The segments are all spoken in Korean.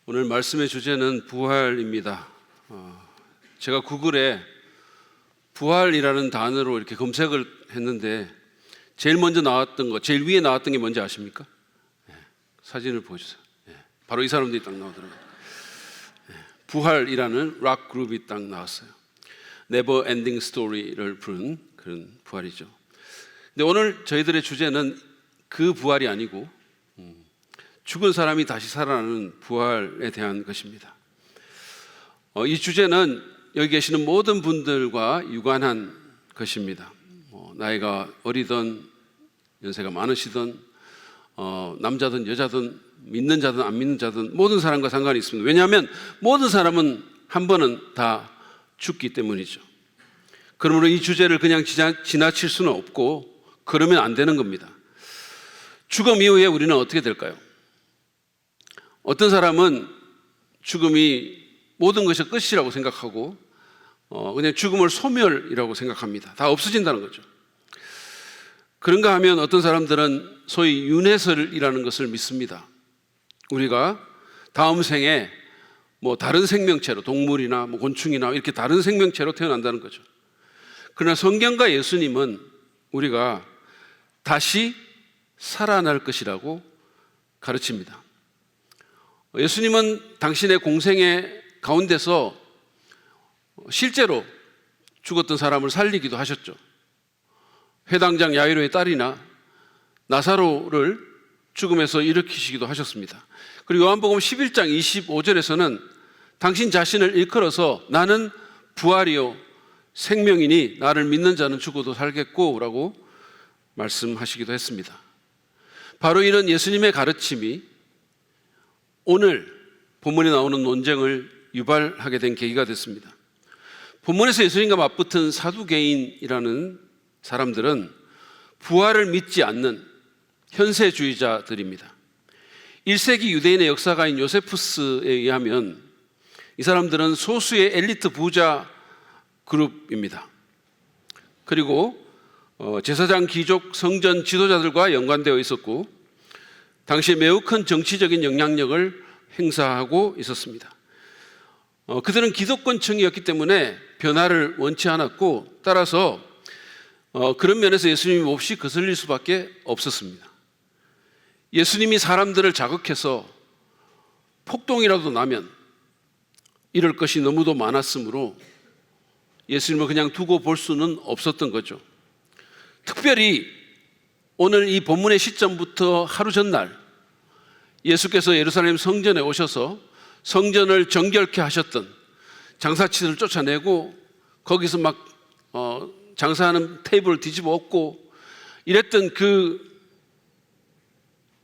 오늘 말씀의 주제는 부활입니다. 제가 구글에 부활이라는 단어로 이렇게 검색을 했는데 제일 먼저 나왔던 거, 제일 위에 나왔던 게 뭔지 아십니까? 사진을 보여주세요. 바로 이 사람들이 딱 나오더라고요. 부활이라는 락 그룹이 딱 나왔어요. Never Ending Story를 부른 그런 부활이죠. 근데 오늘 저희들의 주제는 그 부활이 아니고 죽은 사람이 다시 살아나는 부활에 대한 것입니다. 이 주제는 여기 계시는 모든 분들과 유관한 것입니다. 나이가 어리든 연세가 많으시든 남자든 여자든 믿는 자든 안 믿는 자든 모든 사람과 상관이 있습니다. 왜냐하면 모든 사람은 한 번은 다 죽기 때문이죠. 그러므로 이 주제를 그냥 지나칠 수는 없고 그러면 안 되는 겁니다. 죽음 이후에 우리는 어떻게 될까요? 어떤 사람은 죽음이 모든 것이 끝이라고 생각하고 그냥 죽음을 소멸이라고 생각합니다. 다 없어진다는 거죠. 그런가 하면 어떤 사람들은 소위 윤회설이라는 것을 믿습니다. 우리가 다음 생에 다른 생명체로 동물이나 곤충이나 이렇게 다른 생명체로 태어난다는 거죠. 그러나 성경과 예수님은 우리가 다시 살아날 것이라고 가르칩니다. 예수님은 당신의 공생의 가운데서 실제로 죽었던 사람을 살리기도 하셨죠. 회당장 야이로의 딸이나 나사로를 죽음에서 일으키시기도 하셨습니다. 그리고 요한복음 11장 25절에서는 당신 자신을 일컬어서 나는 부활이요 생명이니 나를 믿는 자는 죽어도 살겠고 라고 말씀하시기도 했습니다. 바로 이런 예수님의 가르침이 오늘 본문에 나오는 논쟁을 유발하게 된 계기가 됐습니다. 본문에서 예수님과 맞붙은 사두개인이라는 사람들은 부활을 믿지 않는 현세주의자들입니다. 1세기 유대인의 역사가인 요세푸스에 의하면 이 사람들은 소수의 엘리트 부자 그룹입니다. 그리고 제사장, 귀족, 성전 지도자들과 연관되어 있었고 당시에 매우 큰 정치적인 영향력을 행사하고 있었습니다. 그들은 기득권층이었기 때문에 변화를 원치 않았고 따라서 그런 면에서 예수님이 몹시 거슬릴 수밖에 없었습니다. 예수님이 사람들을 자극해서 폭동이라도 나면 이럴 것이 너무도 많았으므로 예수님을 그냥 두고 볼 수는 없었던 거죠. 특별히 오늘 이 본문의 시점부터 하루 전날 예수께서 예루살렘 성전에 오셔서 성전을 정결케 하셨던 장사치들을 쫓아내고 거기서 막 장사하는 테이블을 뒤집어 엎고 이랬던 그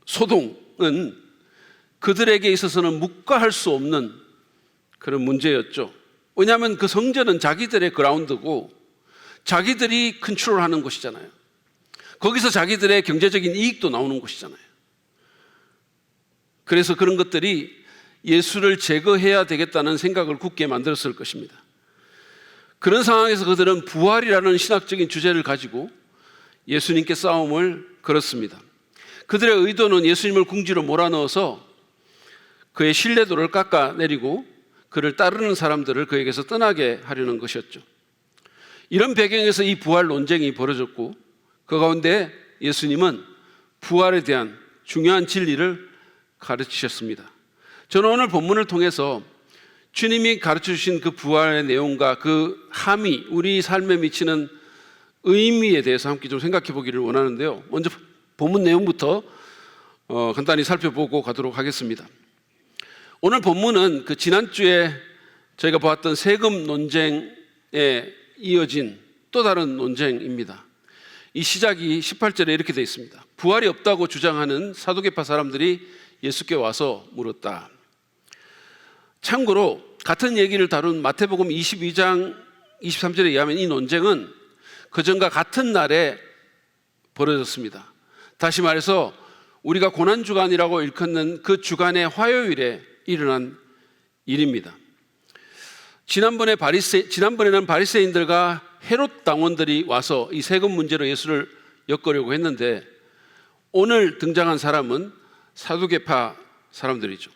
소동은 그들에게 있어서는 묵과할 수 없는 그런 문제였죠. 왜냐하면 그 성전은 자기들의 그라운드고 자기들이 컨트롤하는 곳이잖아요. 거기서 자기들의 경제적인 이익도 나오는 곳이잖아요. 그래서 그런 것들이 예수를 제거해야 되겠다는 생각을 굳게 만들었을 것입니다. 그런 상황에서 그들은 부활이라는 신학적인 주제를 가지고 예수님께 싸움을 걸었습니다. 그들의 의도는 예수님을 궁지로 몰아넣어서 그의 신뢰도를 깎아내리고 그를 따르는 사람들을 그에게서 떠나게 하려는 것이었죠. 이런 배경에서 이 부활 논쟁이 벌어졌고 그 가운데 예수님은 부활에 대한 중요한 진리를 가르치셨습니다. 저는 오늘 본문을 통해서 주님이 가르쳐주신 그 부활의 내용과 그 함이 우리 삶에 미치는 의미에 대해서 함께 좀 생각해 보기를 원하는데요. 먼저 본문 내용부터 간단히 살펴보고 가도록 하겠습니다. 오늘 본문은 그 지난주에 저희가 보았던 세금 논쟁에 이어진 또 다른 논쟁입니다. 이 시작이 18절에 이렇게 되어 있습니다. 부활이 없다고 주장하는 사두개파 사람들이 예수께 와서 물었다. 참고로 같은 얘기를 다룬 마태복음 22장 23절에 의하면 이 논쟁은 그전과 같은 날에 벌어졌습니다. 다시 말해서 우리가 고난주간이라고 일컫는 그 주간의 화요일에 일어난 일입니다. 지난번에는 바리새인들과 헤롯 당원들이 와서 이 세금 문제로 예수를 엮으려고 했는데 오늘 등장한 사람은 사두개파 사람들이죠.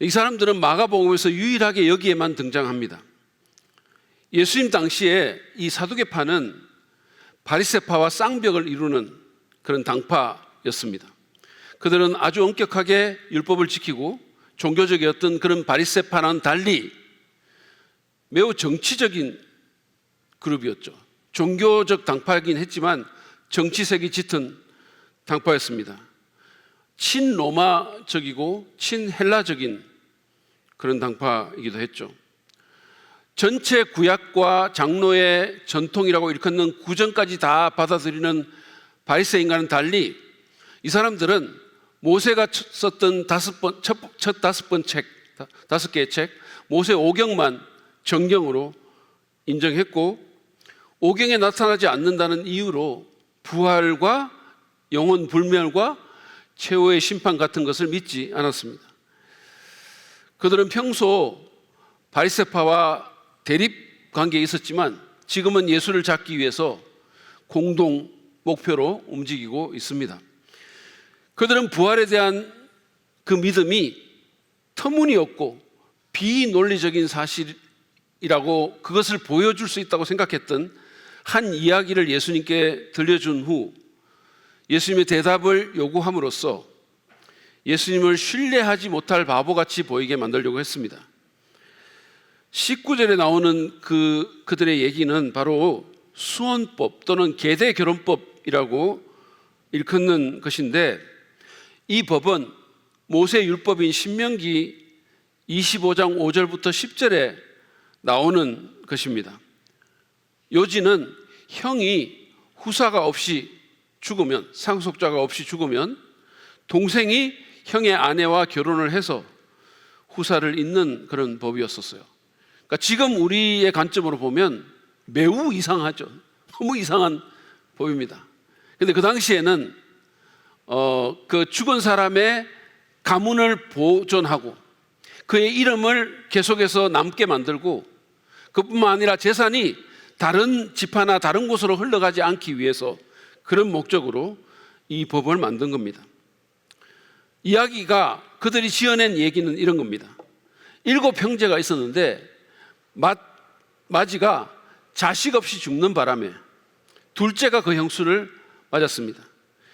이 사람들은 마가복음에서 유일하게 여기에만 등장합니다. 예수님 당시에 이 사두개파는 바리새파와 쌍벽을 이루는 그런 당파였습니다. 그들은 아주 엄격하게 율법을 지키고 종교적이었던 그런 바리새파와는 달리 매우 정치적인 그룹이었죠. 종교적 당파이긴 했지만 정치색이 짙은 당파였습니다. 친로마적이고 친헬라적인 그런 당파이기도 했죠. 전체 구약과 장로의 전통이라고 일컫는 구전까지 다 받아들이는 바리새인과는 달리 이 사람들은 모세가 썼던 첫 다섯 개의 책 모세 오경만 정경으로 인정했고, 오경에 나타나지 않는다는 이유로 부활과 영혼 불멸과 최후의 심판 같은 것을 믿지 않았습니다. 그들은 평소 바리새파와 대립 관계에 있었지만 지금은 예수를 잡기 위해서 공동 목표로 움직이고 있습니다. 그들은 부활에 대한 그 믿음이 터무니없고 비논리적인 사실이라고 그것을 보여줄 수 있다고 생각했던 한 이야기를 예수님께 들려준 후 예수님의 대답을 요구함으로써 예수님을 신뢰하지 못할 바보같이 보이게 만들려고 했습니다. 19절에 나오는 그들의 얘기는 바로 수혼법 또는 계대결혼법이라고 일컫는 것인데, 이 법은 모세 율법인 신명기 25장 5절부터 10절에 나오는 것입니다. 요지는 형이 후사가 없이 죽으면, 상속자가 없이 죽으면 동생이 형의 아내와 결혼을 해서 후사를 잇는 그런 법이었었어요. 그러니까 지금 우리의 관점으로 보면 매우 이상하죠. 너무 이상한 법입니다. 그런데 그 당시에는 그 죽은 사람의 가문을 보존하고 그의 이름을 계속해서 남게 만들고, 그뿐만 아니라 재산이 다른 지파나 다른 곳으로 흘러가지 않기 위해서 그런 목적으로 이 법을 만든 겁니다. 이야기가, 그들이 지어낸 얘기는 이런 겁니다. 7 형제가 있었는데 맏아지가 자식 없이 죽는 바람에 둘째가 그 형수를 맞았습니다.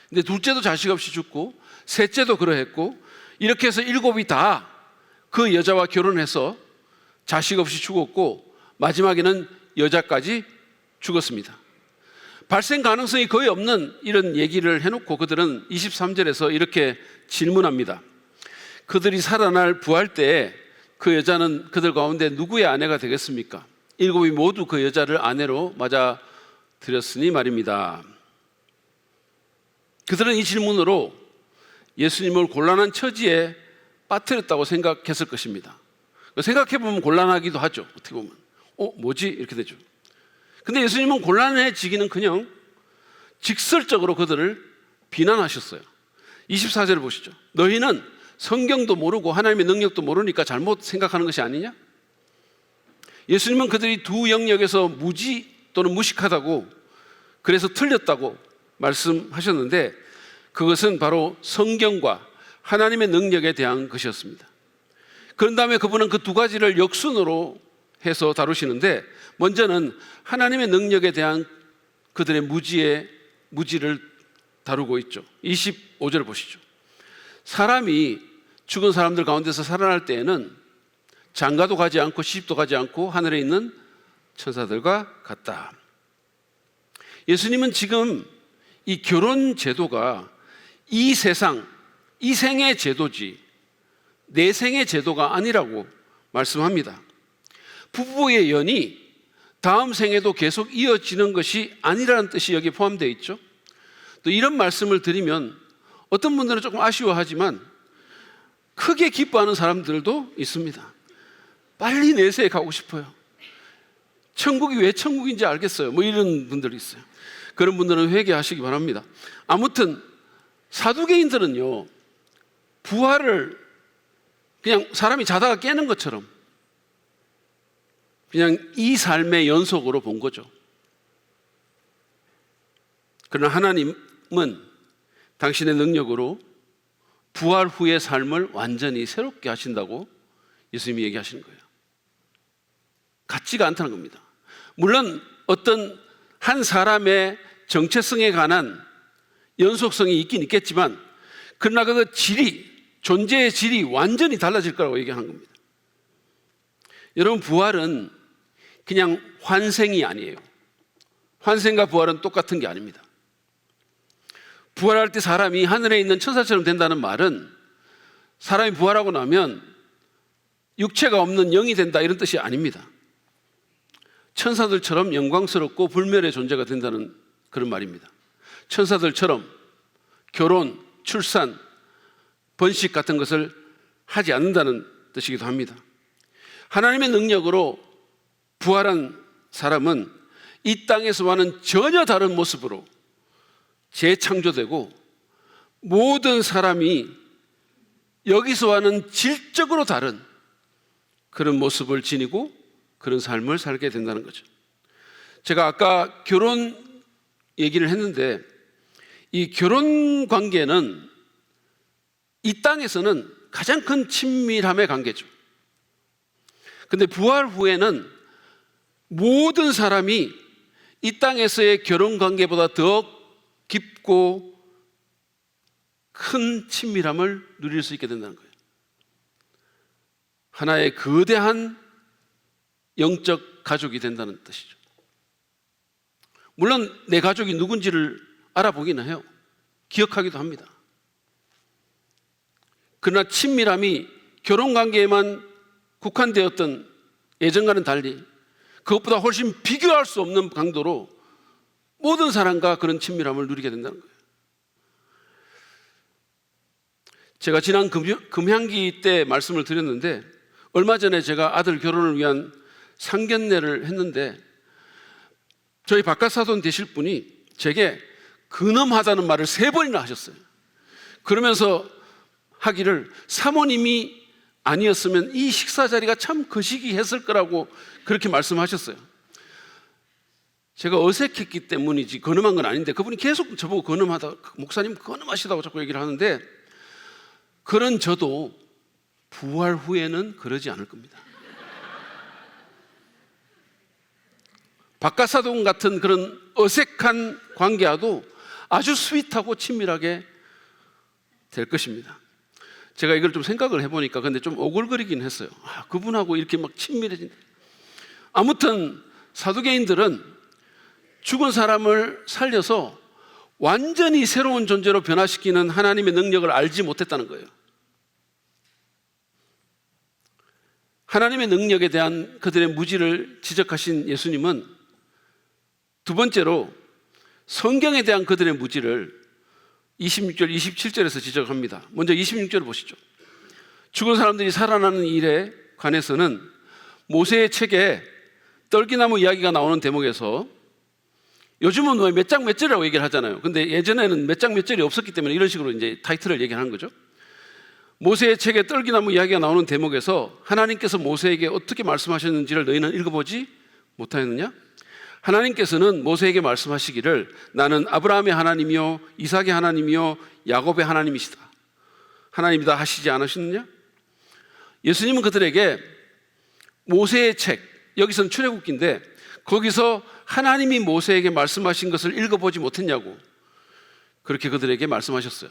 근데 둘째도 자식 없이 죽고 셋째도 그러했고, 이렇게 해서 7이 다 그 여자와 결혼해서 자식 없이 죽었고 마지막에는 여자까지 죽었습니다. 발생 가능성이 거의 없는 이런 얘기를 해놓고 그들은 23절에서 이렇게 질문합니다. 그들이 살아날 부활 때에 그 여자는 그들 가운데 누구의 아내가 되겠습니까? 7이 모두 그 여자를 아내로 맞아 들였으니 말입니다. 그들은 이 질문으로 예수님을 곤란한 처지에 빠뜨렸다고 생각했을 것입니다. 생각해보면 곤란하기도 하죠. 어떻게 보면 뭐지? 이렇게 되죠. 근데 예수님은 곤란해지기는 그냥 직설적으로 그들을 비난하셨어요. 24절을 보시죠. 너희는 성경도 모르고 하나님의 능력도 모르니까 잘못 생각하는 것이 아니냐? 예수님은 그들이 두 영역에서 무지 또는 무식하다고, 그래서 틀렸다고 말씀하셨는데, 그것은 바로 성경과 하나님의 능력에 대한 것이었습니다. 그런 다음에 그분은 그 두 가지를 역순으로 해서 다루시는데, 먼저는 하나님의 능력에 대한 그들의 무지를 다루고 있죠. 25절 보시죠. 사람이 죽은 사람들 가운데서 살아날 때에는 장가도 가지 않고 시집도 가지 않고 하늘에 있는 천사들과 같다. 예수님은 지금 이 결혼 제도가 이 세상, 이 생의 제도지 내 생의 제도가 아니라고 말씀합니다. 부부의 연이 다음 생에도 계속 이어지는 것이 아니라는 뜻이 여기에 포함되어 있죠. 또 이런 말씀을 드리면 어떤 분들은 조금 아쉬워하지만 크게 기뻐하는 사람들도 있습니다. 빨리 내세에 가고 싶어요. 천국이 왜 천국인지 알겠어요. 뭐 이런 분들이 있어요. 그런 분들은 회개하시기 바랍니다. 아무튼 사두개인들은요, 부활을 그냥 사람이 자다가 깨는 것처럼 그냥 이 삶의 연속으로 본 거죠. 그러나 하나님은 당신의 능력으로 부활 후의 삶을 완전히 새롭게 하신다고 예수님이 얘기하시는 거예요. 같지가 않다는 겁니다. 물론 어떤 한 사람의 정체성에 관한 연속성이 있긴 있겠지만, 그러나 그 질이, 존재의 질이 완전히 달라질 거라고 얘기하는 겁니다. 여러분, 부활은 그냥 환생이 아니에요. 환생과 부활은 똑같은 게 아닙니다. 부활할 때 사람이 하늘에 있는 천사처럼 된다는 말은 사람이 부활하고 나면 육체가 없는 영이 된다, 이런 뜻이 아닙니다. 천사들처럼 영광스럽고 불멸의 존재가 된다는 그런 말입니다. 천사들처럼 결혼, 출산, 번식 같은 것을 하지 않는다는 뜻이기도 합니다. 하나님의 능력으로 부활한 사람은 이 땅에서와는 전혀 다른 모습으로 재창조되고, 모든 사람이 여기서와는 질적으로 다른 그런 모습을 지니고 그런 삶을 살게 된다는 거죠. 제가 아까 결혼 얘기를 했는데, 이 결혼 관계는 이 땅에서는 가장 큰 친밀함의 관계죠. 근데 부활 후에는 모든 사람이 이 땅에서의 결혼 관계보다 더 깊고 큰 친밀함을 누릴 수 있게 된다는 거예요. 하나의 거대한 영적 가족이 된다는 뜻이죠. 물론 내 가족이 누군지를 알아보기는 해요. 기억하기도 합니다. 그러나 친밀함이 결혼관계에만 국한되었던 예전과는 달리 그것보다 훨씬 비교할 수 없는 강도로 모든 사람과 그런 친밀함을 누리게 된다는 거예요. 제가 지난 금향기 때 말씀을 드렸는데, 얼마 전에 제가 아들 결혼을 위한 상견례를 했는데, 저희 박가사돈 되실 분이 제게 근엄하다는 말을 3번이나 하셨어요. 그러면서 하기를, 사모님이 아니었으면 이 식사 자리가 참 거시기했을 거라고 그렇게 말씀하셨어요. 제가 어색했기 때문이지 근엄한 건 아닌데, 그분이 계속 저보고 근엄하다, 목사님 근엄하시다고 자꾸 얘기를 하는데, 그런 저도 부활 후에는 그러지 않을 겁니다. 박가사돈 같은 그런 어색한 관계와도 아주 스윗하고 친밀하게 될 것입니다. 제가 이걸 좀 생각을 해보니까 근데 좀 오글거리긴 했어요. 그분하고 이렇게 막 친밀해진. 아무튼 사두개인들은 죽은 사람을 살려서 완전히 새로운 존재로 변화시키는 하나님의 능력을 알지 못했다는 거예요. 하나님의 능력에 대한 그들의 무지를 지적하신 예수님은 두 번째로 성경에 대한 그들의 무지를 26절, 27절에서 지적합니다. 먼저 26절을 보시죠. 죽은 사람들이 살아나는 일에 관해서는 모세의 책에 떨기나무 이야기가 나오는 대목에서, 요즘은 왜 몇 장 몇 절이라고 얘기를 하잖아요. 근데 예전에는 몇 장 몇 절이 없었기 때문에 이런 식으로 이제 타이틀을 얘기하는 거죠. 모세의 책에 떨기나무 이야기가 나오는 대목에서 하나님께서 모세에게 어떻게 말씀하셨는지를 너희는 읽어보지 못하였느냐? 하나님께서는 모세에게 말씀하시기를, 나는 아브라함의 하나님이요 이삭의 하나님이요 야곱의 하나님이시다, 하나님이다 하시지 않으셨느냐? 예수님은 그들에게 모세의 책, 여기서는 출애굽기인데 거기서 하나님이 모세에게 말씀하신 것을 읽어보지 못했냐고 그렇게 그들에게 말씀하셨어요.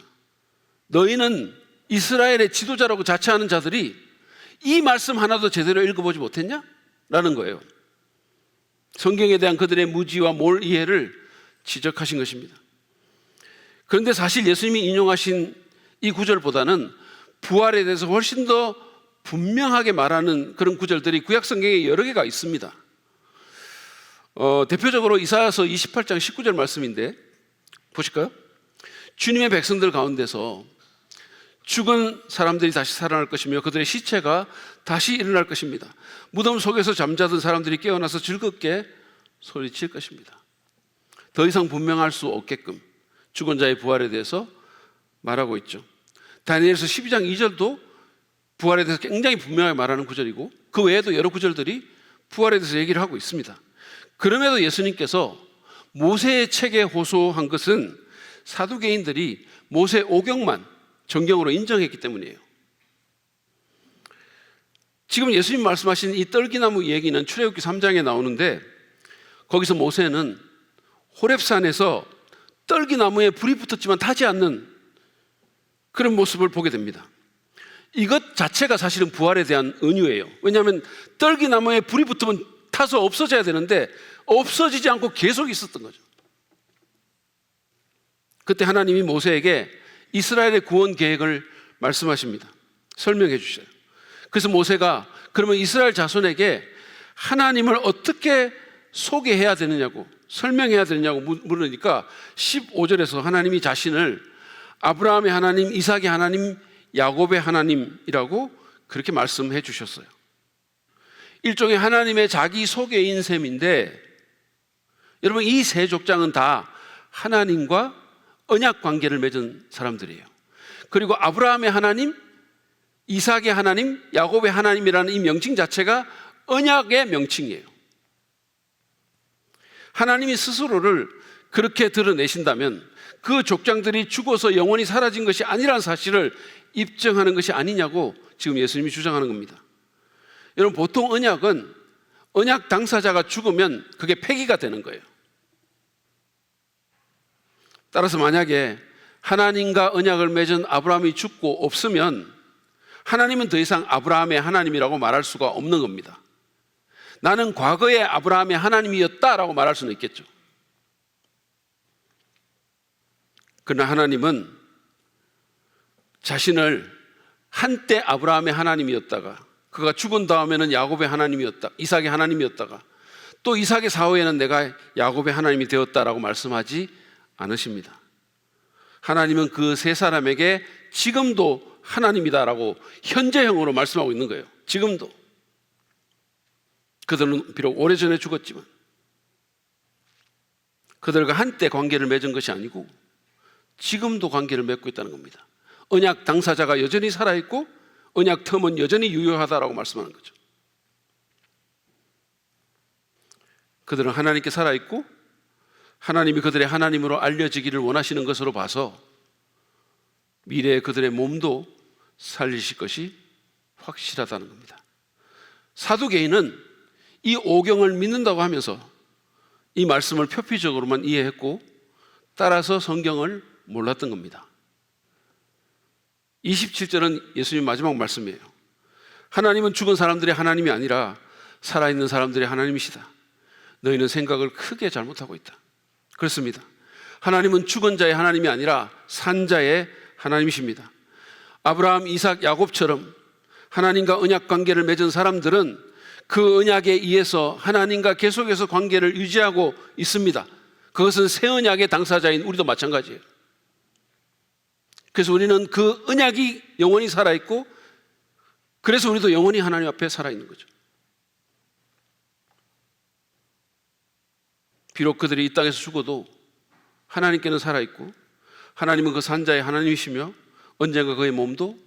너희는 이스라엘의 지도자라고 자처하는 자들이 이 말씀 하나도 제대로 읽어보지 못했냐? 라는 거예요. 성경에 대한 그들의 무지와 몰 이해를 지적하신 것입니다. 그런데 사실 예수님이 인용하신 이 구절보다는 부활에 대해서 훨씬 더 분명하게 말하는 그런 구절들이 구약 성경에 여러 개가 있습니다. 대표적으로 이사야서 28장 19절 말씀인데 보실까요? 주님의 백성들 가운데서 죽은 사람들이 다시 살아날 것이며 그들의 시체가 다시 일어날 것입니다. 무덤 속에서 잠자던 사람들이 깨어나서 즐겁게 소리칠 것입니다. 더 이상 분명할 수 없게끔 죽은 자의 부활에 대해서 말하고 있죠. 다니엘서 12장 2절도 부활에 대해서 굉장히 분명하게 말하는 구절이고, 그 외에도 여러 구절들이 부활에 대해서 얘기를 하고 있습니다. 그럼에도 예수님께서 모세의 책에 호소한 것은 사두개인들이 모세 오경만, 정경으로 인정했기 때문이에요. 지금 예수님 말씀하신 이 떨기나무 얘기는 출애굽기 3장에 나오는데, 거기서 모세는 호렙산에서 떨기나무에 불이 붙었지만 타지 않는 그런 모습을 보게 됩니다. 이것 자체가 사실은 부활에 대한 은유예요. 왜냐하면 떨기나무에 불이 붙으면 타서 없어져야 되는데 없어지지 않고 계속 있었던 거죠. 그때 하나님이 모세에게 이스라엘의 구원 계획을 말씀하십니다. 설명해 주셔요. 그래서 모세가 그러면 이스라엘 자손에게 하나님을 어떻게 소개해야 되느냐고, 설명해야 되느냐고 물으니까 15절에서 하나님이 자신을 아브라함의 하나님, 이삭의 하나님, 야곱의 하나님이라고 그렇게 말씀해 주셨어요. 일종의 하나님의 자기 소개인 셈인데, 여러분 이 세 족장은 다 하나님과 언약 관계를 맺은 사람들이에요. 그리고 아브라함의 하나님, 이삭의 하나님, 야곱의 하나님이라는 이 명칭 자체가 언약의 명칭이에요. 하나님이 스스로를 그렇게 드러내신다면 그 족장들이 죽어서 영원히 사라진 것이 아니라는 사실을 입증하는 것이 아니냐고 지금 예수님이 주장하는 겁니다. 여러분 보통 언약은 언약 당사자가 죽으면 그게 폐기가 되는 거예요. 따라서 만약에 하나님과 언약을 맺은 아브라함이 죽고 없으면 하나님은 더 이상 아브라함의 하나님이라고 말할 수가 없는 겁니다. 나는 과거에 아브라함의 하나님이었다라고 말할 수는 있겠죠. 그러나 하나님은 자신을 한때 아브라함의 하나님이었다가 그가 죽은 다음에는 야곱의 하나님이었다, 이삭의 하나님이었다가 또 이삭의 사후에는 내가 야곱의 하나님이 되었다라고 말씀하지 않으십니다. 하나님은 그 세 사람에게 지금도 하나님이다라고 현재형으로 말씀하고 있는 거예요. 지금도. 그들은 비록 오래전에 죽었지만 그들과 한때 관계를 맺은 것이 아니고 지금도 관계를 맺고 있다는 겁니다. 언약 당사자가 여전히 살아있고 언약 텀은 여전히 유효하다라고 말씀하는 거죠. 그들은 하나님께 살아있고 하나님이 그들의 하나님으로 알려지기를 원하시는 것으로 봐서 미래에 그들의 몸도 살리실 것이 확실하다는 겁니다. 사두개인은 이 오경을 믿는다고 하면서 이 말씀을 표피적으로만 이해했고 따라서 성경을 몰랐던 겁니다. 27절은 예수님 마지막 말씀이에요. 하나님은 죽은 사람들의 하나님이 아니라 살아있는 사람들의 하나님이시다. 너희는 생각을 크게 잘못하고 있다. 그렇습니다. 하나님은 죽은 자의 하나님이 아니라 산 자의 하나님이십니다. 아브라함, 이삭, 야곱처럼 하나님과 언약 관계를 맺은 사람들은 그 언약에 의해서 하나님과 계속해서 관계를 유지하고 있습니다. 그것은 새 언약의 당사자인 우리도 마찬가지예요. 그래서 우리는 그 언약이 영원히 살아있고 그래서 우리도 영원히 하나님 앞에 살아있는 거죠. 비록 그들이 이 땅에서 죽어도 하나님께는 살아있고 하나님은 그 산자의 하나님이시며 언젠가 그의 몸도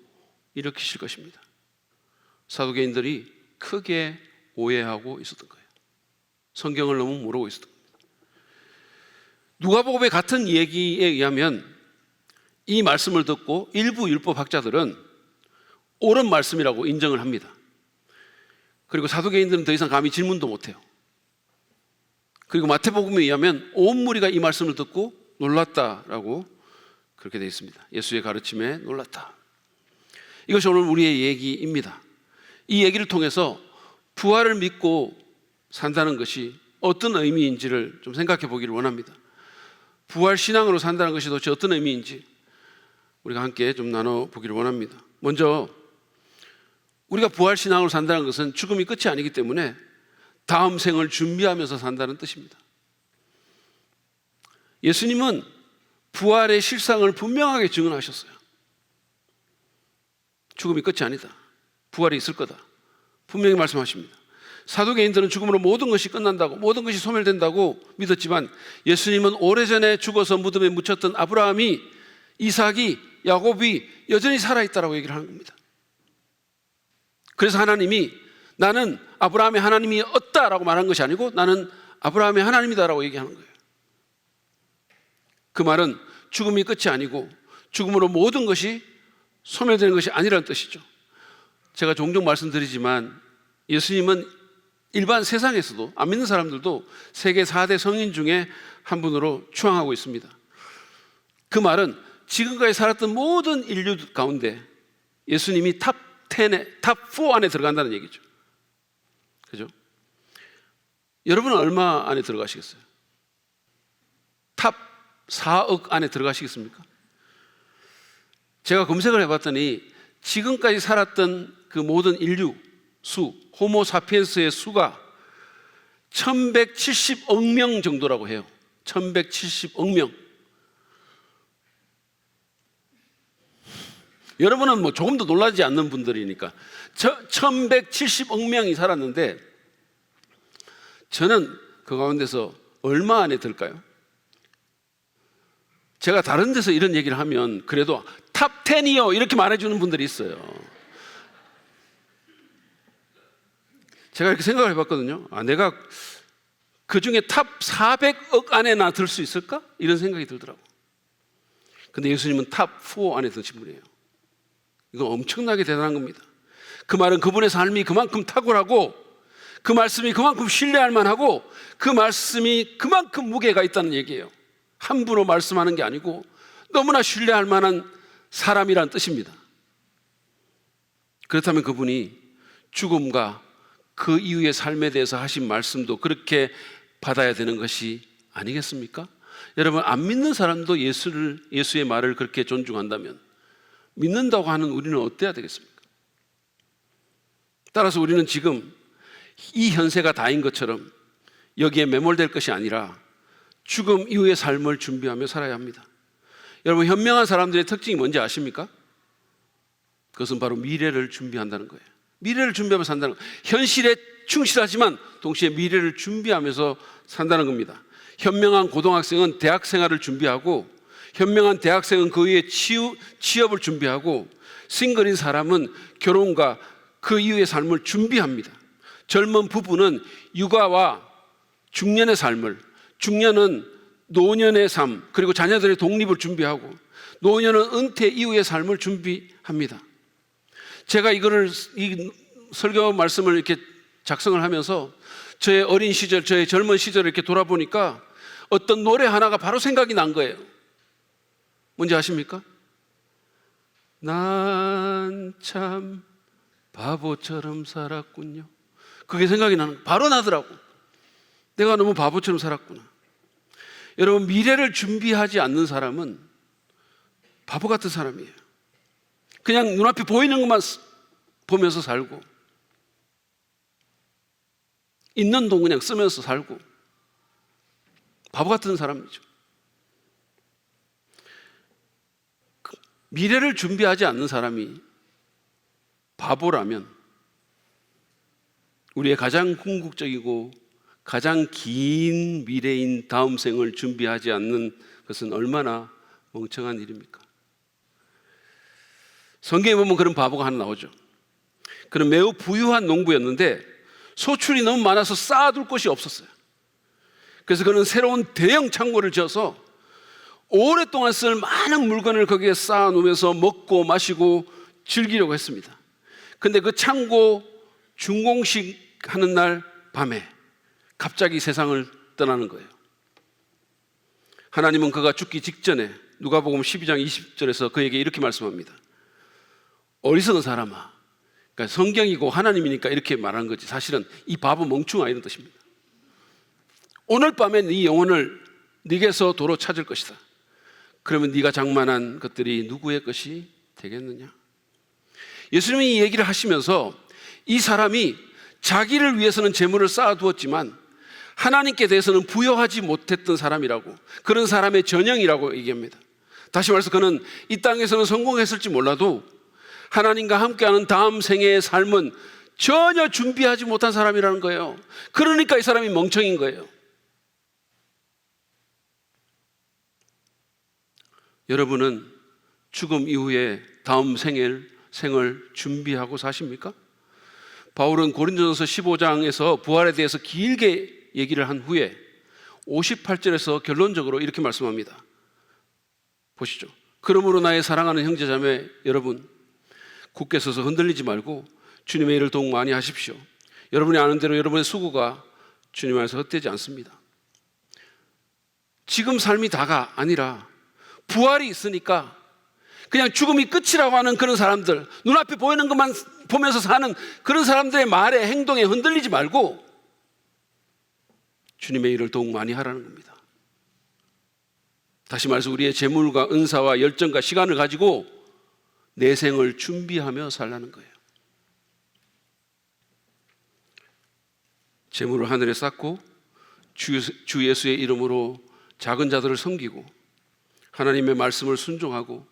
일으키실 것입니다. 사두개인들이 크게 오해하고 있었던 거예요. 성경을 너무 모르고 있었던 겁니다. 누가복음의 같은 얘기에 의하면 이 말씀을 듣고 일부 율법학자들은 옳은 말씀이라고 인정을 합니다. 그리고 사두개인들은 더 이상 감히 질문도 못해요. 그리고 마태복음에 의하면 온 무리가 이 말씀을 듣고 놀랐다라고 그렇게 되어 있습니다. 예수의 가르침에 놀랐다. 이것이 오늘 우리의 얘기입니다. 이 얘기를 통해서 부활을 믿고 산다는 것이 어떤 의미인지를 좀 생각해 보기를 원합니다. 부활 신앙으로 산다는 것이 도대체 어떤 의미인지 우리가 함께 좀 나눠보기를 원합니다. 먼저 우리가 부활 신앙으로 산다는 것은 죽음이 끝이 아니기 때문에 다음 생을 준비하면서 산다는 뜻입니다. 예수님은 부활의 실상을 분명하게 증언하셨어요. 죽음이 끝이 아니다. 부활이 있을 거다. 분명히 말씀하십니다. 사두개인들은 죽음으로 모든 것이 끝난다고, 모든 것이 소멸된다고 믿었지만 예수님은 오래전에 죽어서 무덤에 묻혔던 아브라함이, 이삭이, 야곱이 여전히 살아있다라고 얘기를 하는 겁니다. 그래서 하나님이 나는 아브라함의 하나님이었다라고 말한 것이 아니고 나는 아브라함의 하나님이다라고 얘기하는 거예요. 그 말은 죽음이 끝이 아니고 죽음으로 모든 것이 소멸되는 것이 아니라는 뜻이죠. 제가 종종 말씀드리지만 예수님은 일반 세상에서도 안 믿는 사람들도 세계 4대 성인 중에 한 분으로 추앙하고 있습니다. 그 말은 지금까지 살았던 모든 인류 가운데 예수님이 탑 10에, 탑 4 안에 들어간다는 얘기죠. 그죠? 여러분은 얼마 안에 들어가시겠어요? 탑 4억 안에 들어가시겠습니까? 제가 검색을 해봤더니 지금까지 살았던 그 모든 인류 수, 호모 사피엔스의 수가 1170억 명 정도라고 해요. 1170억 명. 여러분은 뭐 조금도 놀라지 않는 분들이니까 1170억 명이 살았는데 저는 그 가운데서 얼마 안에 들까요? 제가 다른 데서 이런 얘기를 하면 그래도 탑 10이요 이렇게 말해주는 분들이 있어요. 제가 이렇게 생각을 해봤거든요. 내가 그 중에 탑 400억 안에나 들 수 있을까? 이런 생각이 들더라고. 근데 예수님은 탑 4 안에 드신 분이에요. 이건 엄청나게 대단한 겁니다. 그 말은 그분의 삶이 그만큼 탁월하고 그 말씀이 그만큼 신뢰할 만하고 그 말씀이 그만큼 무게가 있다는 얘기예요. 함부로 말씀하는 게 아니고 너무나 신뢰할 만한 사람이란 뜻입니다. 그렇다면 그분이 죽음과 그 이후의 삶에 대해서 하신 말씀도 그렇게 받아야 되는 것이 아니겠습니까? 여러분, 안 믿는 사람도 예수의 말을 그렇게 존중한다면 믿는다고 하는 우리는 어때야 되겠습니까? 따라서 우리는 지금 이 현세가 다인 것처럼 여기에 매몰될 것이 아니라 죽음 이후의 삶을 준비하며 살아야 합니다. 여러분, 현명한 사람들의 특징이 뭔지 아십니까? 그것은 바로 미래를 준비한다는 거예요. 미래를 준비하면서 산다는 거예요. 현실에 충실하지만 동시에 미래를 준비하면서 산다는 겁니다. 현명한 고등학생은 대학 생활을 준비하고 현명한 대학생은 그 이후에 취업을 준비하고 싱글인 사람은 결혼과 그 이후의 삶을 준비합니다. 젊은 부부는 육아와 중년의 삶을, 중년은 노년의 삶, 그리고 자녀들의 독립을 준비하고 노년은 은퇴 이후의 삶을 준비합니다. 제가 이 설교 말씀을 이렇게 작성을 하면서 저의 어린 시절, 저의 젊은 시절을 이렇게 돌아보니까 어떤 노래 하나가 바로 생각이 난 거예요. 뭔지 아십니까? 난 참 바보처럼 살았군요. 그게 생각이 바로 나더라고. 내가 너무 바보처럼 살았구나. 여러분, 미래를 준비하지 않는 사람은 바보 같은 사람이에요. 그냥 눈앞에 보이는 것만 보면서 살고 있는 돈 그냥 쓰면서 살고 바보 같은 사람이죠. 미래를 준비하지 않는 사람이 바보라면 우리의 가장 궁극적이고 가장 긴 미래인 다음 생을 준비하지 않는 것은 얼마나 멍청한 일입니까? 성경에 보면 그런 바보가 하나 나오죠. 그는 매우 부유한 농부였는데 소출이 너무 많아서 쌓아둘 곳이 없었어요. 그래서 그는 새로운 대형 창고를 지어서 오랫동안 쓸 많은 물건을 거기에 쌓아놓으면서 먹고 마시고 즐기려고 했습니다. 근데 그 창고 준공식 하는 날 밤에 갑자기 세상을 떠나는 거예요. 하나님은 그가 죽기 직전에 누가복음 12장 20절에서 그에게 이렇게 말씀합니다. 어리석은 사람아. 그러니까 성경이고 하나님이니까 이렇게 말하는 거지. 사실은 이 바보 멍충아 이런 뜻입니다. 오늘 밤에 네 영혼을 네게서 도로 찾을 것이다. 그러면 네가 장만한 것들이 누구의 것이 되겠느냐? 예수님이 이 얘기를 하시면서 이 사람이 자기를 위해서는 재물을 쌓아두었지만 하나님께 대해서는 부여하지 못했던 사람이라고, 그런 사람의 전형이라고 얘기합니다. 다시 말해서 그는 이 땅에서는 성공했을지 몰라도 하나님과 함께하는 다음 생애의 삶은 전혀 준비하지 못한 사람이라는 거예요. 그러니까 이 사람이 멍청인 거예요. 여러분은 죽음 이후에 다음 생을 준비하고 사십니까? 바울은 고린도전서 15장에서 부활에 대해서 길게 얘기를 한 후에 58절에서 결론적으로 이렇게 말씀합니다. 보시죠. 그러므로 나의 사랑하는 형제자매 여러분, 굳게 서서 흔들리지 말고 주님의 일을 더욱 많이 하십시오. 여러분이 아는 대로 여러분의 수고가 주님 안에서 헛되지 않습니다. 지금 삶이 다가 아니라 부활이 있으니까 그냥 죽음이 끝이라고 하는 그런 사람들, 눈앞에 보이는 것만 보면서 사는 그런 사람들의 말에, 행동에 흔들리지 말고 주님의 일을 더욱 많이 하라는 겁니다. 다시 말해서 우리의 재물과 은사와 열정과 시간을 가지고 내 생을 준비하며 살라는 거예요. 재물을 하늘에 쌓고 주 예수의 이름으로 작은 자들을 섬기고 하나님의 말씀을 순종하고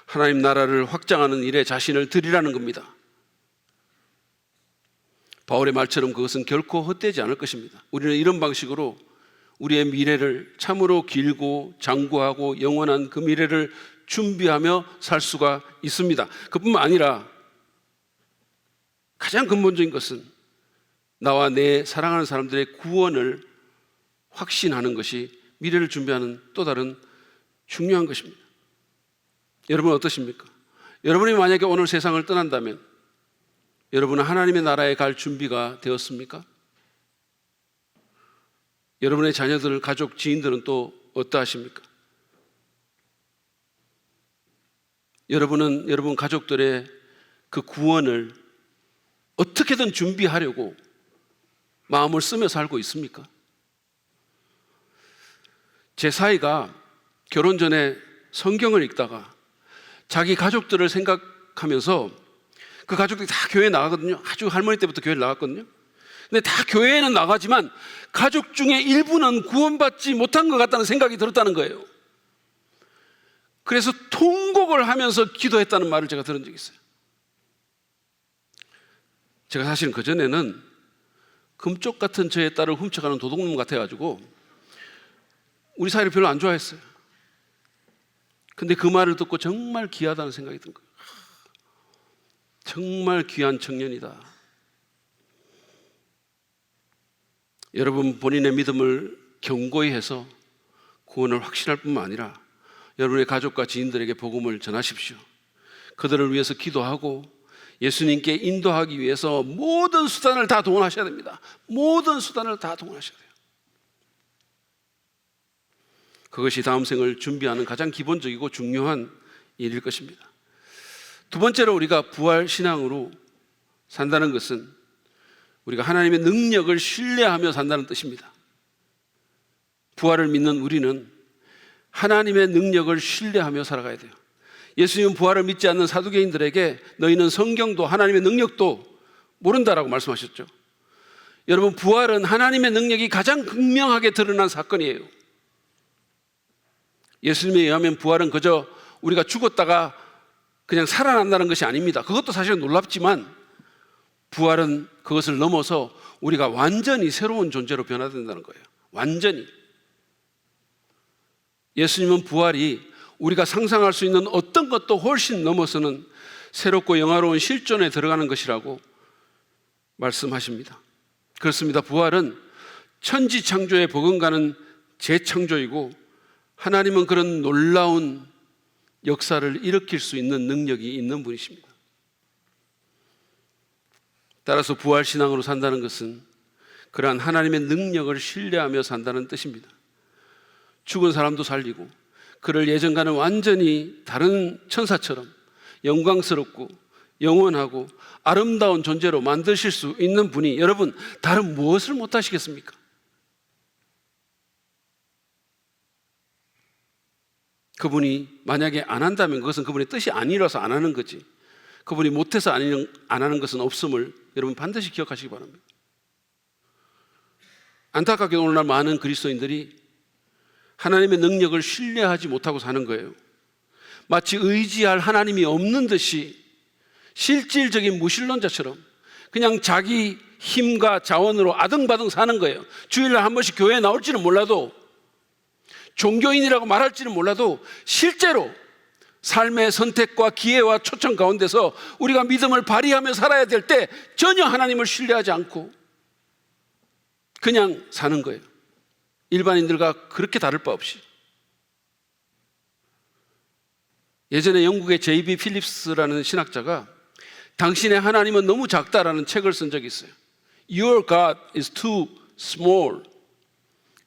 하나님 나라를 확장하는 일에 자신을 드리라는 겁니다. 바울의 말처럼 그것은 결코 헛되지 않을 것입니다. 우리는 이런 방식으로 우리의 미래를 참으로 길고 장구하고 영원한 그 미래를 준비하며 살 수가 있습니다. 그뿐만 아니라 가장 근본적인 것은 나와 내 사랑하는 사람들의 구원을 확신하는 것이 미래를 준비하는 또 다른 중요한 것입니다. 여러분 어떠십니까? 여러분이 만약에 오늘 세상을 떠난다면 여러분은 하나님의 나라에 갈 준비가 되었습니까? 여러분의 자녀들, 가족, 지인들은 또 어떠하십니까? 여러분은 여러분 가족들의 그 구원을 어떻게든 준비하려고 마음을 쓰며 살고 있습니까? 제 사위가 결혼 전에 성경을 읽다가 자기 가족들을 생각하면서 그 가족들이 다 교회에 나가거든요. 아주 할머니 때부터 교회를 나갔거든요. 근데 다 교회에는 나가지만 가족 중에 일부는 구원받지 못한 것 같다는 생각이 들었다는 거예요. 그래서 통곡을 하면서 기도했다는 말을 제가 들은 적이 있어요. 제가 사실은 그전에는 금쪽 같은 저의 딸을 훔쳐가는 도둑놈 같아가지고 우리 사이를 별로 안 좋아했어요. 근데 그 말을 듣고 정말 귀하다는 생각이 든 거예요. 정말 귀한 청년이다. 여러분 본인의 믿음을 견고히 해서 구원을 확신할 뿐만 아니라 여러분의 가족과 지인들에게 복음을 전하십시오. 그들을 위해서 기도하고 예수님께 인도하기 위해서 모든 수단을 다 동원하셔야 됩니다. 모든 수단을 다 동원하셔야 돼요. 그것이 다음 생을 준비하는 가장 기본적이고 중요한 일일 것입니다. 두 번째로 우리가 부활 신앙으로 산다는 것은 우리가 하나님의 능력을 신뢰하며 산다는 뜻입니다. 부활을 믿는 우리는 하나님의 능력을 신뢰하며 살아가야 돼요. 예수님은 부활을 믿지 않는 사두개인들에게 너희는 성경도 하나님의 능력도 모른다라고 말씀하셨죠. 여러분 부활은 하나님의 능력이 가장 극명하게 드러난 사건이에요. 예수님에 의하면 부활은 그저 우리가 죽었다가 그냥 살아난다는 것이 아닙니다. 그것도 사실은 놀랍지만 부활은 그것을 넘어서 우리가 완전히 새로운 존재로 변화된다는 거예요. 완전히. 예수님은 부활이 우리가 상상할 수 있는 어떤 것도 훨씬 넘어서는 새롭고 영화로운 실존에 들어가는 것이라고 말씀하십니다. 그렇습니다. 부활은 천지창조에 버금가는 재창조이고 하나님은 그런 놀라운 역사를 일으킬 수 있는 능력이 있는 분이십니다. 따라서 부활신앙으로 산다는 것은 그러한 하나님의 능력을 신뢰하며 산다는 뜻입니다. 죽은 사람도 살리고 그를 예전과는 완전히 다른 천사처럼 영광스럽고 영원하고 아름다운 존재로 만드실 수 있는 분이 여러분 다른 무엇을 못하시겠습니까? 그분이 만약에 안 한다면 그것은 그분의 뜻이 아니라서 안 하는 거지, 그분이 못해서 안 하는 것은 없음을 여러분 반드시 기억하시기 바랍니다. 안타깝게도 오늘날 많은 그리스도인들이 하나님의 능력을 신뢰하지 못하고 사는 거예요. 마치 의지할 하나님이 없는 듯이 실질적인 무신론자처럼 그냥 자기 힘과 자원으로 아등바등 사는 거예요. 주일날 한 번씩 교회에 나올지는 몰라도, 종교인이라고 말할지는 몰라도 실제로 삶의 선택과 기회와 초청 가운데서 우리가 믿음을 발휘하며 살아야 될 때 전혀 하나님을 신뢰하지 않고 그냥 사는 거예요. 일반인들과 그렇게 다를 바 없이. 예전에 영국의 J.B. 필립스라는 신학자가 당신의 하나님은 너무 작다라는 책을 쓴 적이 있어요. Your God is too small.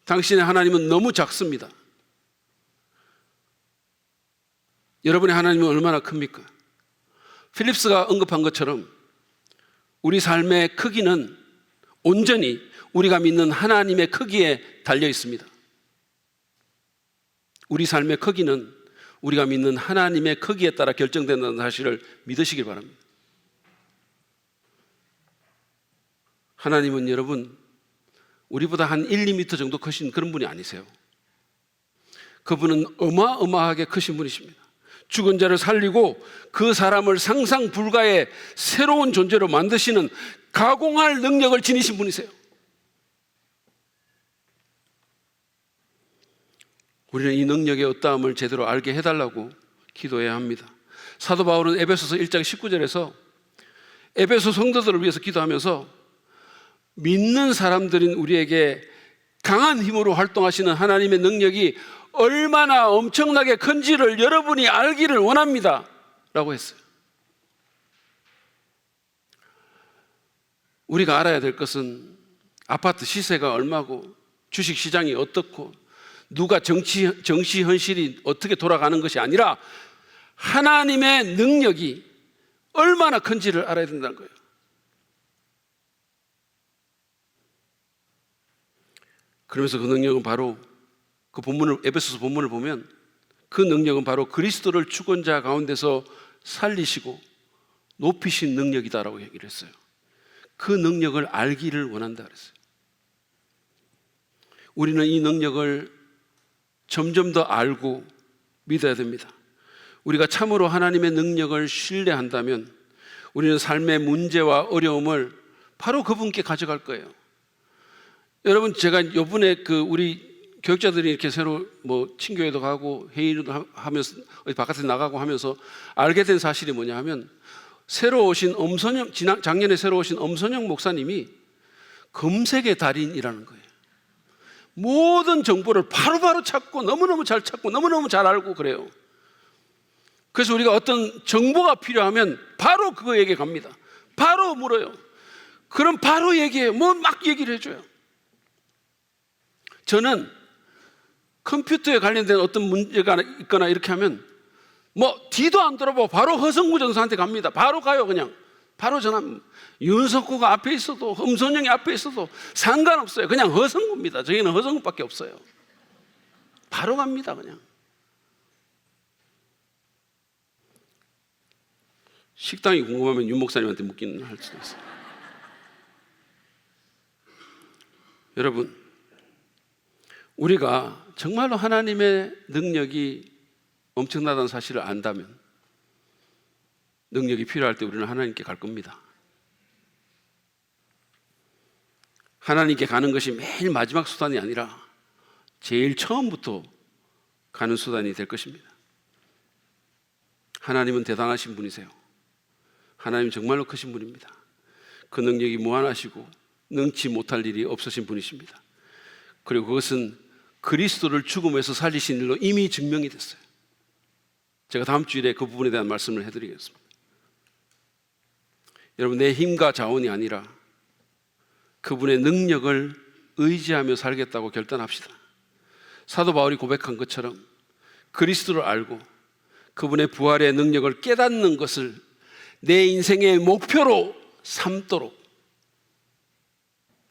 당신의 하나님은 너무 작습니다. 여러분의 하나님은 얼마나 큽니까? 필립스가 언급한 것처럼 우리 삶의 크기는 온전히 우리가 믿는 하나님의 크기에 달려 있습니다. 우리 삶의 크기는 우리가 믿는 하나님의 크기에 따라 결정된다는 사실을 믿으시길 바랍니다. 하나님은 여러분, 우리보다 한 1, 2m 정도 크신 그런 분이 아니세요. 그분은 어마어마하게 크신 분이십니다. 죽은 자를 살리고 그 사람을 상상 불가의 새로운 존재로 만드시는 가공할 능력을 지니신 분이세요. 우리는 이 능력의 어떠함을 제대로 알게 해달라고 기도해야 합니다. 사도 바울은 에베소서 1장 19절에서 에베소 성도들을 위해서 기도하면서 믿는 사람들인 우리에게 강한 힘으로 활동하시는 하나님의 능력이 얼마나 엄청나게 큰지를 여러분이 알기를 원합니다 라고 했어요. 우리가 알아야 될 것은 아파트 시세가 얼마고 주식시장이 어떻고 누가 정치 현실이 어떻게 돌아가는 것이 아니라 하나님의 능력이 얼마나 큰지를 알아야 된다는 거예요. 그러면서 그 능력은 바로 그 본문을, 에베소서 본문을 보면 그 능력은 바로 그리스도를 죽은 자 가운데서 살리시고 높이신 능력이다라고 얘기를 했어요. 그 능력을 알기를 원한다 그랬어요. 우리는 이 능력을 점점 더 알고 믿어야 됩니다. 우리가 참으로 하나님의 능력을 신뢰한다면 우리는 삶의 문제와 어려움을 바로 그분께 가져갈 거예요. 여러분, 제가 이번에 우리 교육자들이 이렇게 새로 친교회도 가고 회의도 하면서 어디 바깥에 나가고 하면서 알게 된 사실이 뭐냐 하면 새로 오신 작년에 새로 오신 엄선영 목사님이 검색의 달인이라는 거예요. 모든 정보를 바로바로 찾고 너무너무 잘 찾고 너무너무 잘 알고 그래요. 그래서 우리가 어떤 정보가 필요하면 바로 그거에게 갑니다. 바로 물어요. 그럼 바로 얘기해요. 막 얘기를 해줘요. 저는 컴퓨터에 관련된 어떤 문제가 있거나 이렇게 하면 뒤도 안 돌아보고 바로 허성무 전사한테 갑니다. 바로 가요. 그냥 바로 전화합니다. 윤석구가 앞에 있어도 엄선영이 앞에 있어도 상관없어요. 그냥 허성무입니다. 저희는 허성무밖에 없어요. 바로 갑니다. 그냥. 식당이 궁금하면 윤 목사님한테 묻기는 할 수도 있어요. 여러분, 우리가 정말로 하나님의 능력이 엄청나다는 사실을 안다면 능력이 필요할 때 우리는 하나님께 갈 겁니다. 하나님께 가는 것이 매일 마지막 수단이 아니라 제일 처음부터 가는 수단이 될 것입니다. 하나님은 대단하신 분이세요. 하나님 정말로 크신 분입니다. 그 능력이 무한하시고 능치 못할 일이 없으신 분이십니다. 그리고 그것은 그리스도를 죽음에서 살리신 일로 이미 증명이 됐어요. 제가 다음 주일에 그 부분에 대한 말씀을 해드리겠습니다. 여러분, 내 힘과 자원이 아니라 그분의 능력을 의지하며 살겠다고 결단합시다. 사도 바울이 고백한 것처럼 그리스도를 알고 그분의 부활의 능력을 깨닫는 것을 내 인생의 목표로 삼도록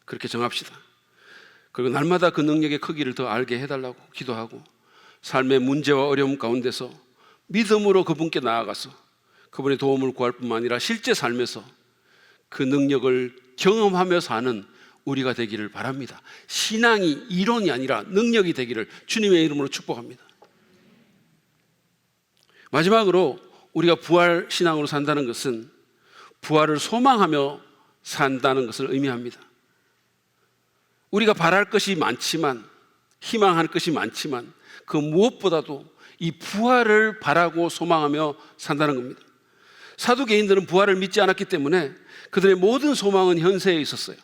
그렇게 정합시다. 그리고 날마다 그 능력의 크기를 더 알게 해달라고 기도하고 삶의 문제와 어려움 가운데서 믿음으로 그분께 나아가서 그분의 도움을 구할 뿐만 아니라 실제 삶에서 그 능력을 경험하며 사는 우리가 되기를 바랍니다. 신앙이 이론이 아니라 능력이 되기를 주님의 이름으로 축복합니다. 마지막으로 우리가 부활 신앙으로 산다는 것은 부활을 소망하며 산다는 것을 의미합니다. 우리가 바랄 것이 많지만, 희망할 것이 많지만 그 무엇보다도 이 부활을 바라고 소망하며 산다는 겁니다. 사두개인들은 부활을 믿지 않았기 때문에 그들의 모든 소망은 현세에 있었어요.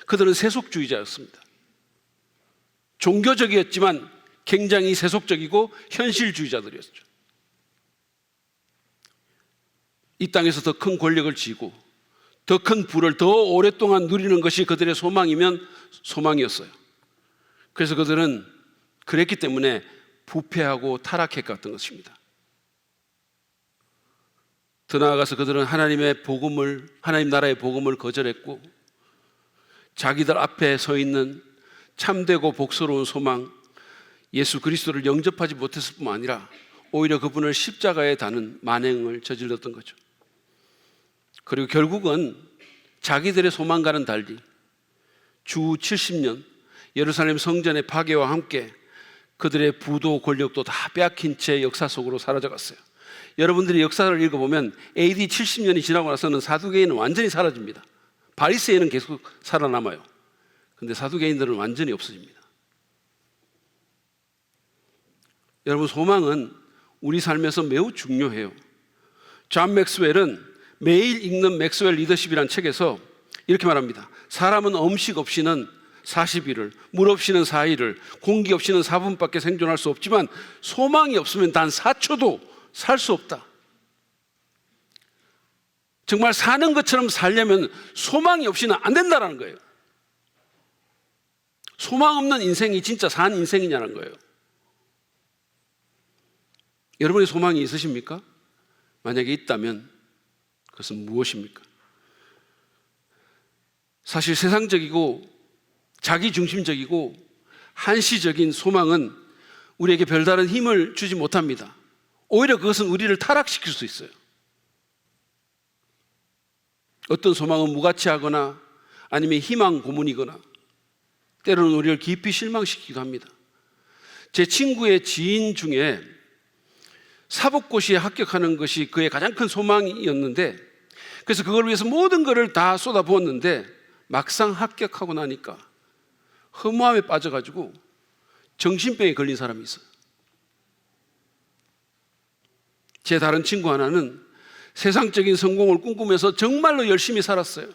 그들은 세속주의자였습니다. 종교적이었지만 굉장히 세속적이고 현실주의자들이었죠. 이 땅에서 더 큰 권력을 쥐고 더 큰 부를 더 오랫동안 누리는 것이 그들의 소망이면 소망이었어요. 그래서 그들은 그랬기 때문에 부패하고 타락해갔던 것입니다. 더 나아가서 그들은 하나님의 복음을, 하나님 나라의 복음을 거절했고 자기들 앞에 서 있는 참되고 복스러운 소망 예수 그리스도를 영접하지 못했을 뿐만 아니라 오히려 그분을 십자가에 다는 만행을 저질렀던 거죠. 그리고 결국은 자기들의 소망과는 달리 주 70년 예루살렘 성전의 파괴와 함께 그들의 부도 권력도 다 빼앗긴 채 역사 속으로 사라져갔어요. 여러분들이 역사를 읽어보면 AD 70년이 지나고 나서는 사두개인은 완전히 사라집니다. 바리새인은 계속 살아남아요. 근데 사두개인들은 완전히 없어집니다. 여러분, 소망은 우리 삶에서 매우 중요해요. 존 맥스웰은 매일 읽는 맥스웰 리더십이라는 책에서 이렇게 말합니다. 사람은 음식 없이는 40일을, 물 없이는 4일을, 공기 없이는 4분밖에 생존할 수 없지만 소망이 없으면 단 4초도 살 수 없다. 정말 사는 것처럼 살려면 소망이 없이는 안 된다는 거예요. 소망 없는 인생이 진짜 산 인생이냐는 거예요. 여러분의 소망이 있으십니까? 만약에 있다면 그것은 무엇입니까? 사실 세상적이고 자기중심적이고 한시적인 소망은 우리에게 별다른 힘을 주지 못합니다. 오히려 그것은 우리를 타락시킬 수 있어요. 어떤 소망은 무가치하거나 아니면 희망 고문이거나 때로는 우리를 깊이 실망시키기도 합니다. 제 친구의 지인 중에 사법고시에 합격하는 것이 그의 가장 큰 소망이었는데 그래서 그걸 위해서 모든 것을 다 쏟아부었는데 막상 합격하고 나니까 허무함에 빠져가지고 정신병에 걸린 사람이 있어요. 제 다른 친구 하나는 세상적인 성공을 꿈꾸면서 정말로 열심히 살았어요.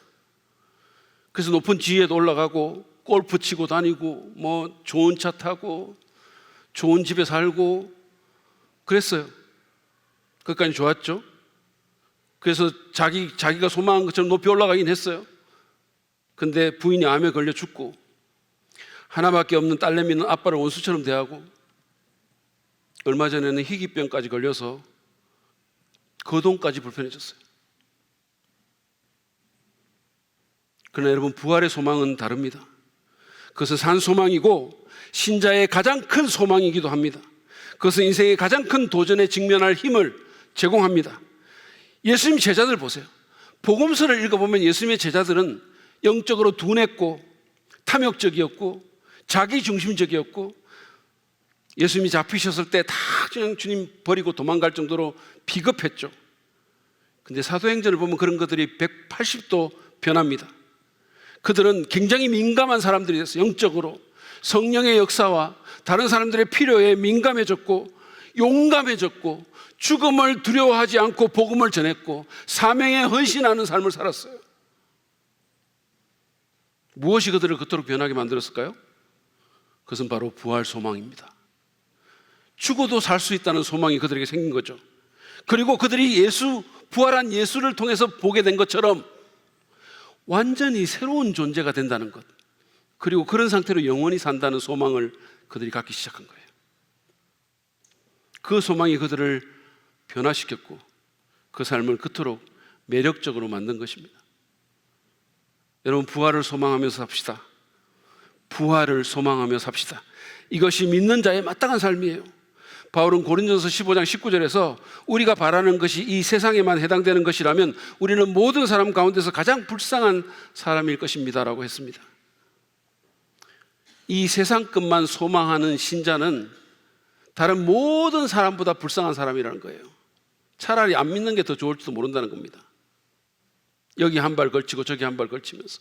그래서 높은 지위에도 올라가고 골프 치고 다니고 뭐 좋은 차 타고 좋은 집에 살고 그랬어요. 그것까지 좋았죠. 그래서 자기가 소망한 것처럼 높이 올라가긴 했어요. 근데 부인이 암에 걸려 죽고 하나밖에 없는 딸내미는 아빠를 원수처럼 대하고 얼마 전에는 희귀병까지 걸려서 거동까지 불편해졌어요. 그러나 여러분, 부활의 소망은 다릅니다. 그것은 산 소망이고 신자의 가장 큰 소망이기도 합니다. 그것은 인생의 가장 큰 도전에 직면할 힘을 제공합니다. 예수님 제자들 보세요. 복음서를 읽어보면 예수님의 제자들은 영적으로 둔했고 탐욕적이었고 자기중심적이었고 예수님이 잡히셨을 때 다 그냥 주님 버리고 도망갈 정도로 비겁했죠. 근데 사도행전을 보면 그런 것들이 180도 변합니다. 그들은 굉장히 민감한 사람들이 됐어요. 영적으로 성령의 역사와 다른 사람들의 필요에 민감해졌고 용감해졌고 죽음을 두려워하지 않고 복음을 전했고 사명에 헌신하는 삶을 살았어요. 무엇이 그들을 그토록 변하게 만들었을까요? 그것은 바로 부활 소망입니다. 죽어도 살 수 있다는 소망이 그들에게 생긴 거죠. 그리고 그들이 부활한 예수를 통해서 보게 된 것처럼 완전히 새로운 존재가 된다는 것, 그리고 그런 상태로 영원히 산다는 소망을 그들이 갖기 시작한 거예요. 그 소망이 그들을 변화시켰고 그 삶을 그토록 매력적으로 만든 것입니다. 여러분, 부활을 소망하면서 삽시다. 부활을 소망하며 삽시다. 이것이 믿는 자의 마땅한 삶이에요. 바울은 고린도전서 15장 19절에서 우리가 바라는 것이 이 세상에만 해당되는 것이라면 우리는 모든 사람 가운데서 가장 불쌍한 사람일 것입니다 라고 했습니다. 이 세상 것만 소망하는 신자는 다른 모든 사람보다 불쌍한 사람이라는 거예요. 차라리 안 믿는 게 더 좋을지도 모른다는 겁니다. 여기 한 발 걸치고 저기 한 발 걸치면서.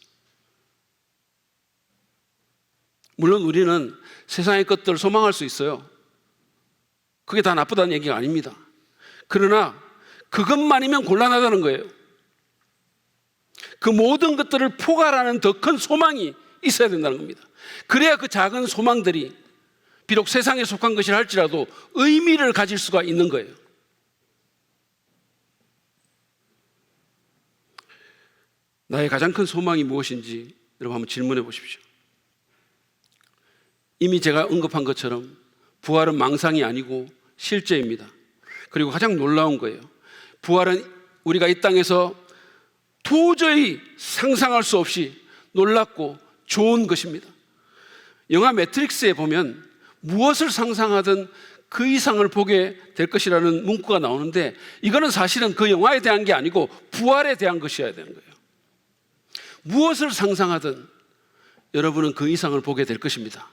물론 우리는 세상의 것들을 소망할 수 있어요. 그게 다 나쁘다는 얘기가 아닙니다. 그러나 그것만이면 곤란하다는 거예요. 그 모든 것들을 포괄하는 더 큰 소망이 있어야 된다는 겁니다. 그래야 그 작은 소망들이 비록 세상에 속한 것이라 할지라도 의미를 가질 수가 있는 거예요. 나의 가장 큰 소망이 무엇인지 여러분 한번 질문해 보십시오. 이미 제가 언급한 것처럼 부활은 망상이 아니고 실제입니다. 그리고 가장 놀라운 거예요. 부활은 우리가 이 땅에서 도저히 상상할 수 없이 놀랍고 좋은 것입니다. 영화 매트릭스에 보면 무엇을 상상하든 그 이상을 보게 될 것이라는 문구가 나오는데, 이거는 사실은 그 영화에 대한 게 아니고 부활에 대한 것이어야 되는 거예요. 무엇을 상상하든 여러분은 그 이상을 보게 될 것입니다.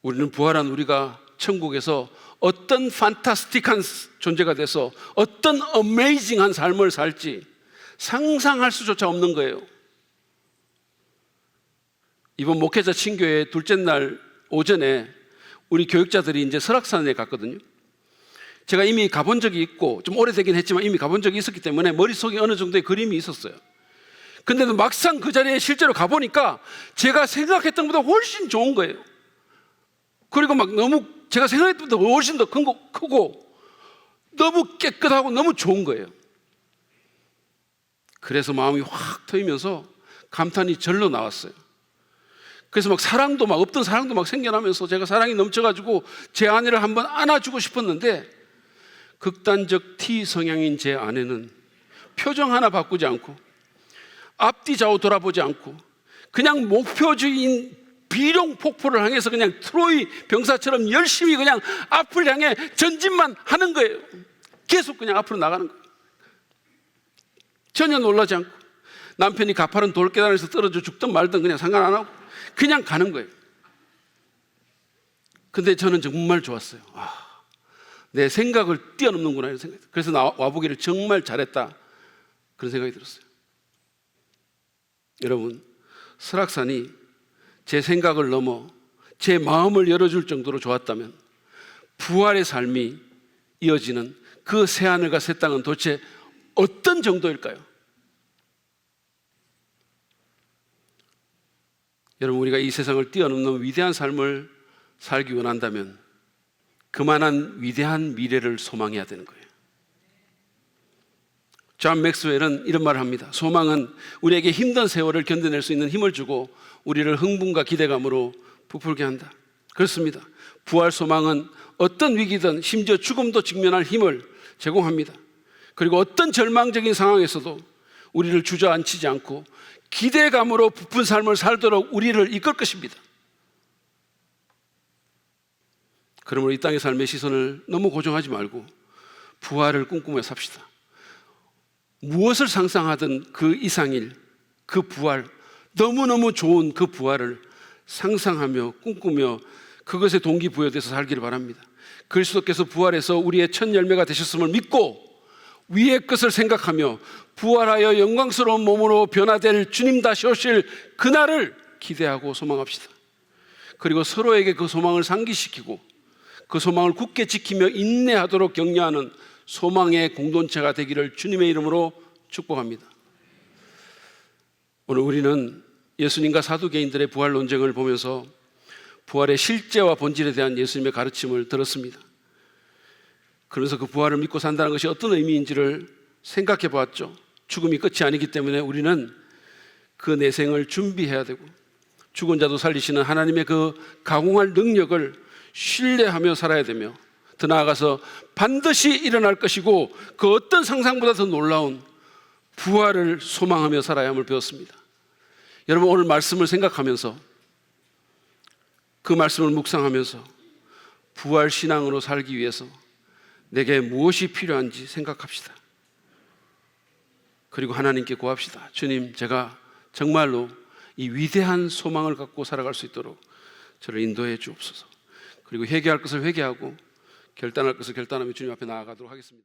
우리는 부활한 우리가 천국에서 어떤 판타스틱한 존재가 돼서 어떤 어메이징한 삶을 살지 상상할 수조차 없는 거예요. 이번 목회자 친교회 둘째 날 오전에 우리 교육자들이 이제 설악산에 갔거든요. 제가 이미 가본 적이 있고 좀 오래되긴 했지만 이미 가본 적이 있었기 때문에 머릿속에 어느 정도의 그림이 있었어요. 근데도 막상 그 자리에 실제로 가보니까 제가 생각했던 것보다 훨씬 좋은 거예요. 그리고 막 너무 제가 생각했던 것보다 훨씬 더 크고 너무 깨끗하고 너무 좋은 거예요. 그래서 마음이 확 트이면서 감탄이 절로 나왔어요. 그래서 막 사랑도 막 없던 사랑도 막 생겨나면서 제가 사랑이 넘쳐가지고 제 아내를 한번 안아주고 싶었는데, 극단적 T 성향인 제 아내는 표정 하나 바꾸지 않고 앞뒤 좌우 돌아보지 않고 그냥 목표주의인 비룡 폭포를 향해서 그냥 트로이 병사처럼 열심히 그냥 앞을 향해 전진만 하는 거예요. 계속 그냥 앞으로 나가는 거예요. 전혀 놀라지 않고 남편이 가파른 돌계단에서 떨어져 죽든 말든 그냥 상관 안 하고 그냥 가는 거예요. 근데 저는 정말 좋았어요. 내 생각을 뛰어넘는구나 이런 생각이 들어요. 그래서 와보기를 정말 잘했다 그런 생각이 들었어요. 여러분, 설악산이 제 생각을 넘어 제 마음을 열어줄 정도로 좋았다면 부활의 삶이 이어지는 그 새하늘과 새 땅은 도대체 어떤 정도일까요? 여러분, 우리가 이 세상을 뛰어넘는 위대한 삶을 살기 원한다면 그만한 위대한 미래를 소망해야 되는 거예요. 존 맥스웰은 이런 말을 합니다. 소망은 우리에게 힘든 세월을 견뎌낼 수 있는 힘을 주고 우리를 흥분과 기대감으로 부풀게 한다. 그렇습니다. 부활 소망은 어떤 위기든 심지어 죽음도 직면할 힘을 제공합니다. 그리고 어떤 절망적인 상황에서도 우리를 주저앉히지 않고 기대감으로 부푼 삶을 살도록 우리를 이끌 것입니다. 그러므로 이 땅의 삶의 시선을 너무 고정하지 말고 부활을 꿈꾸며 삽시다. 무엇을 상상하든 그 이상일 그 부활, 너무너무 좋은 그 부활을 상상하며 꿈꾸며 그것에 동기부여돼서 살기를 바랍니다. 그리스도께서 부활해서 우리의 첫 열매가 되셨음을 믿고 위의 것을 생각하며 부활하여 영광스러운 몸으로 변화될 주님 다시 오실 그날을 기대하고 소망합시다. 그리고 서로에게 그 소망을 상기시키고 그 소망을 굳게 지키며 인내하도록 격려하는 소망의 공동체가 되기를 주님의 이름으로 축복합니다. 오늘 우리는 예수님과 사두개인들의 부활 논쟁을 보면서 부활의 실제와 본질에 대한 예수님의 가르침을 들었습니다. 그러면서 그 부활을 믿고 산다는 것이 어떤 의미인지를 생각해 보았죠. 죽음이 끝이 아니기 때문에 우리는 그 내생을 준비해야 되고 죽은 자도 살리시는 하나님의 그 가공할 능력을 신뢰하며 살아야 되며, 더 나아가서 반드시 일어날 것이고 그 어떤 상상보다 더 놀라운 부활을 소망하며 살아야 함을 배웠습니다. 여러분, 오늘 말씀을 생각하면서 그 말씀을 묵상하면서 부활 신앙으로 살기 위해서 내게 무엇이 필요한지 생각합시다. 그리고 하나님께 구합시다. 주님, 제가 정말로 이 위대한 소망을 갖고 살아갈 수 있도록 저를 인도해 주옵소서. 그리고 회개할 것을 회개하고 결단할 것을 결단하며 주님 앞에 나아가도록 하겠습니다.